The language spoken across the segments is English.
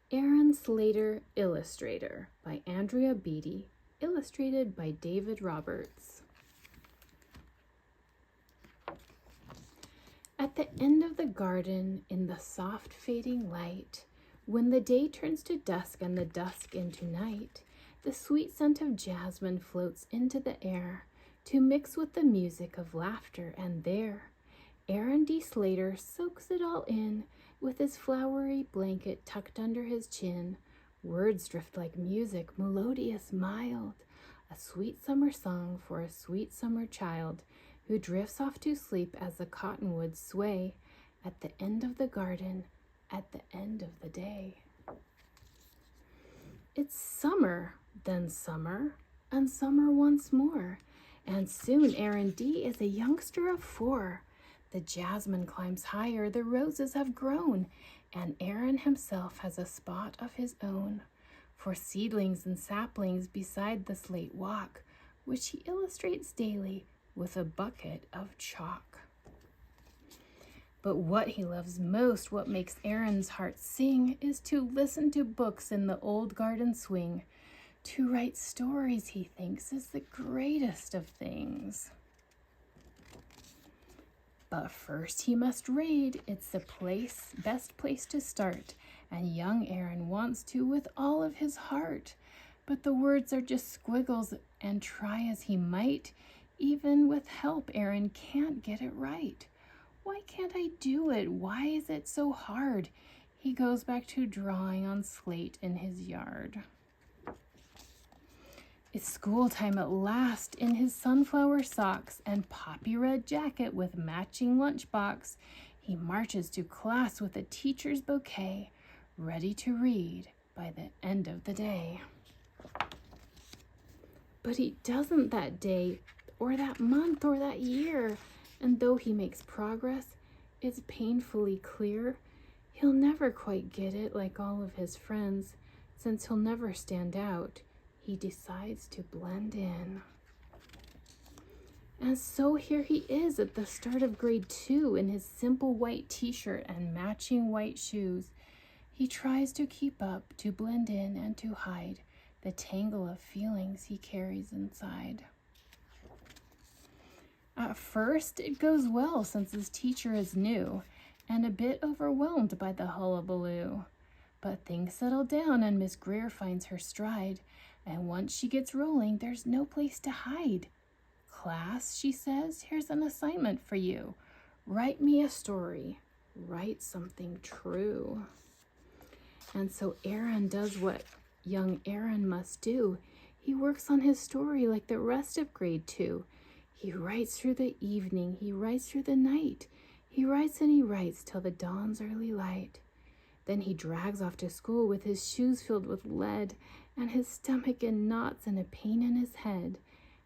Slater, Illustrator by Andrea Beaty, illustrated by David Roberts. At the end of the garden, in the soft fading light, when the day turns to dusk and the dusk into night, the sweet scent of jasmine floats into the air to mix with the music of laughter, and there Aaron D. Slater soaks it all in with his flowery blanket tucked under his chin. Words drift like music, melodious, mild, a sweet summer song for a sweet summer child who drifts off to sleep as the cottonwoods sway at the end of the garden, at the end of the day. It's summer, then summer, and summer once more, and soon Aaron D. is a youngster of 4. The jasmine climbs higher, the roses have grown, and Aaron himself has a spot of his own for seedlings and saplings beside the slate walk, which he illustrates daily with a bucket of chalk. But what he loves most, what makes Aaron's heart sing, is to listen to books in the old garden swing. To write stories, he thinks, is the greatest of things. But first he must read. It's the best place to start, and young Aaron wants to with all of his heart. But the words are just squiggles, and try as he might, even with help, Aaron can't get it right. Why can't I do it? Why is it so hard? He goes back to drawing on slate in his yard. It's school time at last. In his sunflower socks and poppy red jacket with matching lunchbox, he marches to class with a teacher's bouquet, ready to read by the end of the day. But he doesn't that day, or that month, or that year, and though he makes progress, it's painfully clear he'll never quite get it like all of his friends. Since he'll never stand out, he decides to blend in. And so here he is at the start of grade 2 in his simple white t-shirt and matching white shoes. He tries to keep up, to blend in, and to hide the tangle of feelings he carries inside. At first, it goes well since his teacher is new and a bit overwhelmed by the hullabaloo. But things settle down and Miss Greer finds her stride, and once she gets rolling, there's no place to hide. Class, she says, here's an assignment for you. Write me a story. Write something true. And so Aaron does what young Aaron must do. He works on his story like the rest of grade 2. He writes through the evening. He writes through the night. He writes and he writes till the dawn's early light. Then he drags off to school with his shoes filled with lead and his stomach in knots and a pain in his head.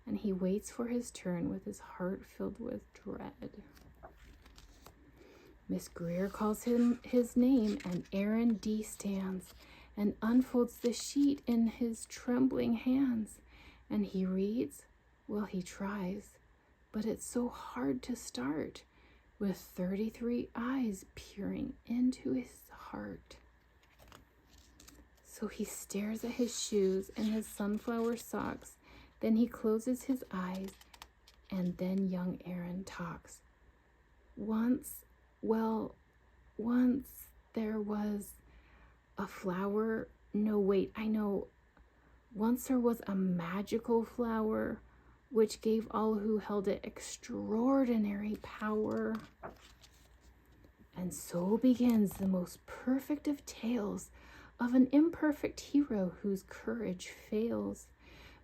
And he waits for his turn with his heart filled with dread. Miss Greer calls him his name, and Aaron D. stands and unfolds the sheet in his trembling hands. And he reads, well, he tries, but it's so hard to start with 33 eyes peering into his heart. So he stares at his shoes and his sunflower socks. Then he closes his eyes, and then young Aaron talks. Once there was a flower. No, wait, I know. Once there was a magical flower which gave all who held it extraordinary power. And so begins the most perfect of tales of an imperfect hero whose courage fails.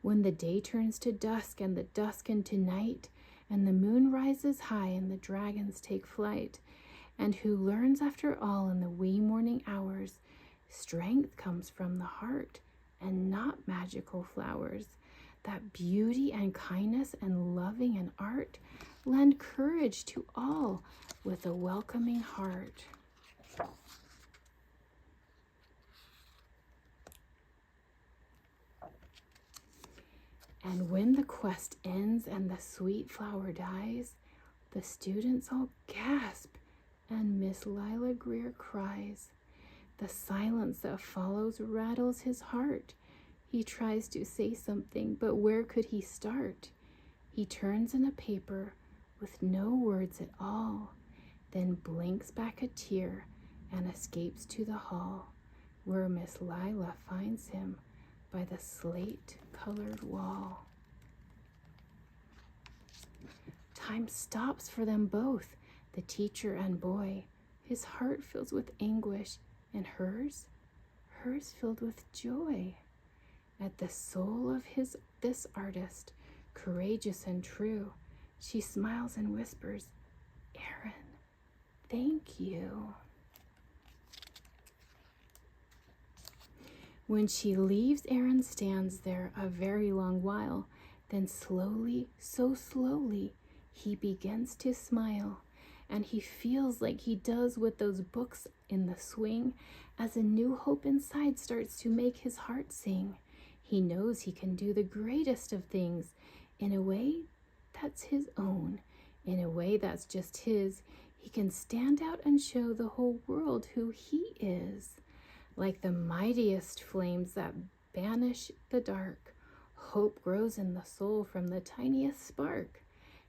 When the day turns to dusk and the dusk into night, and the moon rises high and the dragons take flight, and who learns after all in the wee morning hours, strength comes from the heart and not magical flowers, that beauty and kindness and loving and art lend courage to all with a welcoming heart. And when the quest ends and the sweet flower dies, the students all gasp and Miss Lila Greer cries, The silence that follows rattles his heart. He tries to say something, but where could he start? He turns in a paper with no words at all, then blinks back a tear and escapes to the hall, where Miss Lila finds him by the slate-colored wall. Time stops for them both, the teacher and boy. His heart fills with anguish, and hers filled with joy. At the soul of this artist, courageous and true, she smiles and whispers, "Aaron, thank you." When she leaves, Aaron stands there a very long while. Then slowly, so slowly, he begins to smile. And he feels like he does with those books in the swing, as a new hope inside starts to make his heart sing. He knows he can do the greatest of things, in a way that's his own, in a way that's just his. He can stand out and show the whole world who he is. Like the mightiest flames that banish the dark, hope grows in the soul from the tiniest spark.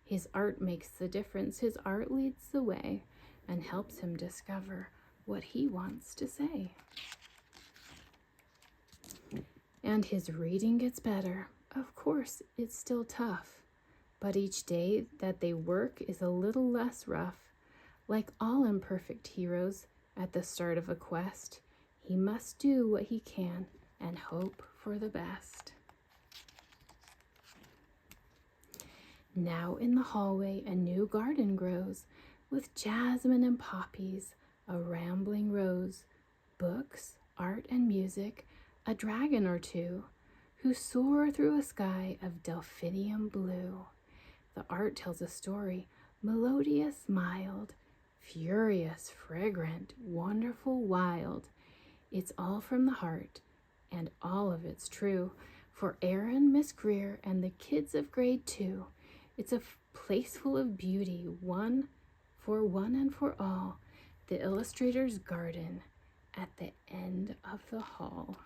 His art makes the difference. His art leads the way and helps him discover what he wants to say. And his reading gets better. Of course, it's still tough, but each day that they work is a little less rough. Like all imperfect heroes at the start of a quest, he must do what he can and hope for the best. Now in the hallway a new garden grows, with jasmine and poppies, a rambling rose, books, art and music, a dragon or two, who soar through a sky of delphinium blue. The art tells a story, melodious, mild, furious, fragrant, wonderful, wild. It's all from the heart, and all of it's true, for Aaron, Miss Greer, and the kids of grade 2. It's a place full of beauty, one and for all, the Illustrator's garden at the end of the hall.